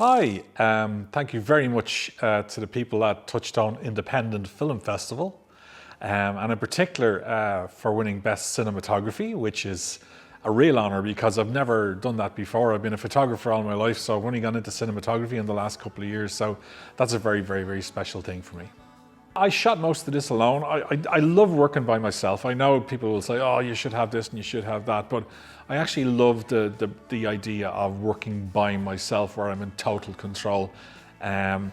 Hi, thank you very much to the people at Touchstone Independent Film Festival, and in particular for winning Best Cinematography, which is a real honour because I've never done that before. I've been a photographer all my life, so I've only gone into cinematography in the last couple of years, so that's a very, very, very special thing for me. I shot most of this alone. I love working by myself. I know people will say, oh, you should have this and you should have that, but I actually love the idea of working by myself where I'm in total control. And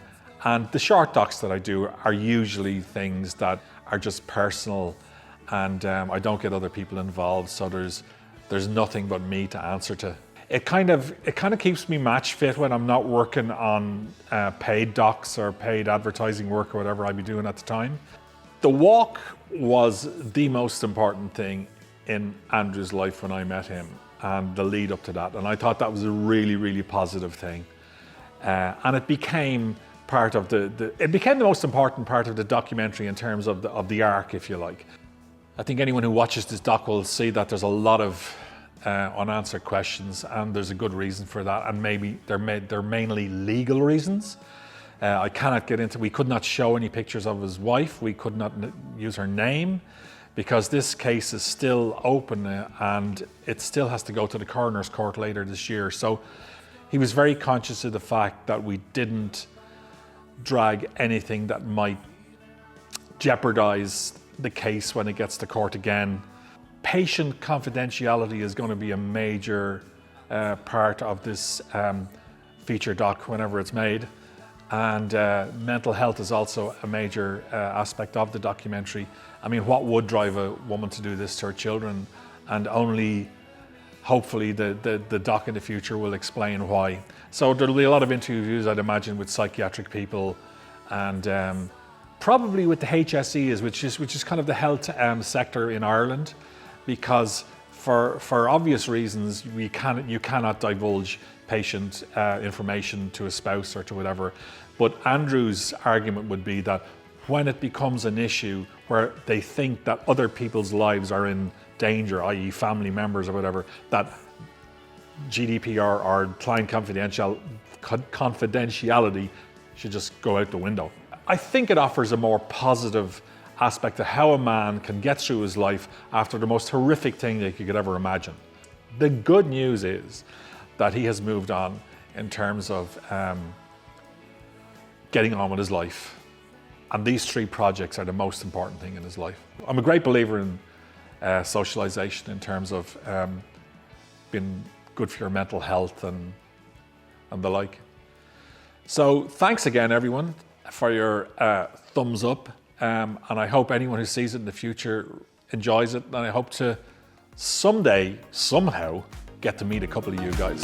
the short docs that I do are usually things that are just personal, and I don't get other people involved, so there's nothing but me to answer to. It kind of keeps me match fit when I'm not working on paid docs or paid advertising work or whatever I'd be doing at the time. The walk was the most important thing in Andrew's life when I met him, and the lead up to that. And I thought that was a really, really positive thing. And it became part of it became the most important part of the documentary in terms of the arc, if you like. I think anyone who watches this doc will see that there's a lot of unanswered questions, and there's a good reason for that, and maybe they're mainly legal reasons. I cannot get into, we could not show any pictures of his wife, we could not use her name, because this case is still open and it still has to go to the coroner's court later this year. So he was very conscious of the fact that we didn't drag anything that might jeopardize the case when it gets to court again. Patient confidentiality is going to be a major part of this feature doc whenever it's made, and mental health is also a major aspect of the documentary. I mean, what would drive a woman to do this to her children? And only hopefully the doc in the future will explain why. So there'll be a lot of interviews, I'd imagine, with psychiatric people, and probably with the HSEs, which is kind of the health sector in Ireland, because for obvious reasons you cannot divulge patient information to a spouse or to whatever. But Andrew's argument would be that when it becomes an issue where they think that other people's lives are in danger, i.e. family members or whatever, that GDPR or client confidentiality should just go out the window. I think it offers a more positive aspect of how a man can get through his life after the most horrific thing that you could ever imagine. The good news is that he has moved on in terms of getting on with his life. And these three projects are the most important thing in his life. I'm a great believer in socialization in terms of being good for your mental health and the like. So thanks again, everyone, for your thumbs up. And I hope anyone who sees it in the future enjoys it. And I hope to someday, somehow, get to meet a couple of you guys.